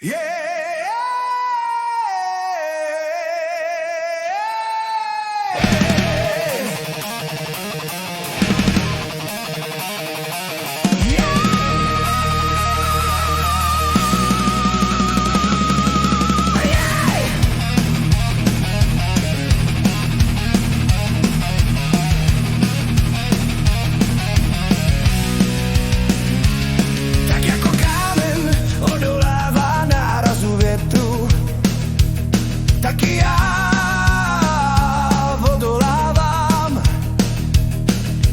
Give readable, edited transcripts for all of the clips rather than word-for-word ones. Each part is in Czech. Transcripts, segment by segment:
Tak jako kámen odolává nárazu větru, taky já odolávám.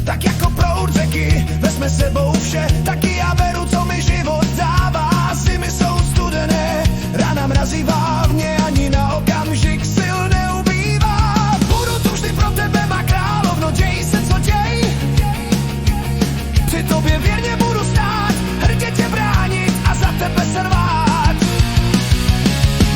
Tak jako proud řeky vezme sebou vše, taky já beru, co mi život dává. Zimy jsou studené, rána mrazivá, mě ani na okamžik sil neubývá. Budu tu vždy pro tebe, má královno, děj se, co děj. Při tobě věrně budu stát, hrdě tě bránit a za tebe se rvát.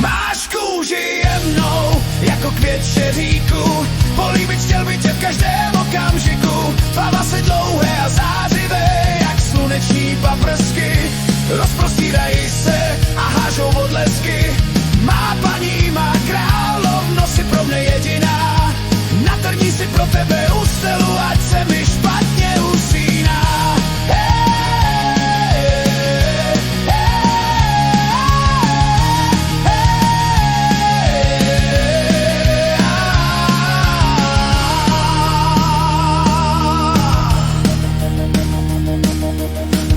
Máš kůži jemnou, jako květ šeříku, políbit chtěl by tě v každém okamžiku. Tvá vlasy dlouhé a zářivé, jak sluneční paprsky, rozprostírají se a hážou odlesky. Má paní, má královno, si pro mne jediná, natrní si pro tebe ústelu, ať se mi špatně usíná.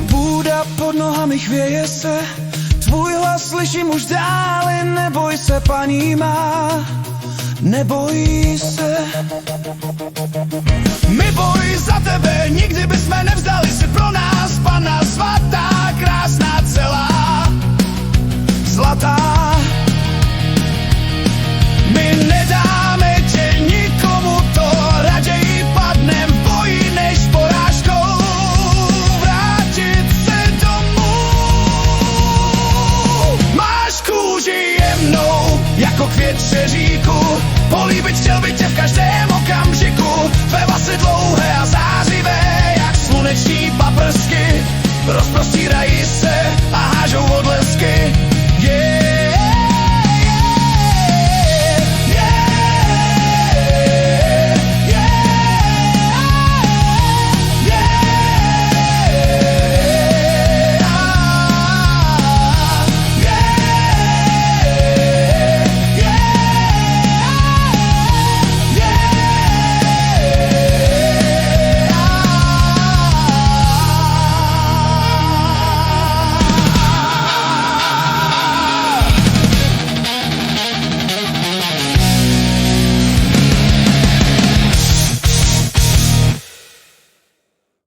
Půda pod nohami chvěje se, tvůj hlas slyším už dále. Neboj se, paní má, neboj se. My boj za tebe, nikdy bychom nevzdali, si pro nás panna svatá, krásná celá, zlatá. My nedáme tě nikomu, to raději padnem v boji, než porážkou vrátit se domů. Máš kůži jemnou, jako květ šeříku, políbit chtěl by tě v každém okamžiku. Tvé vlasy dlouhé a zářivé, jak sluneční paprsky, rozprostřené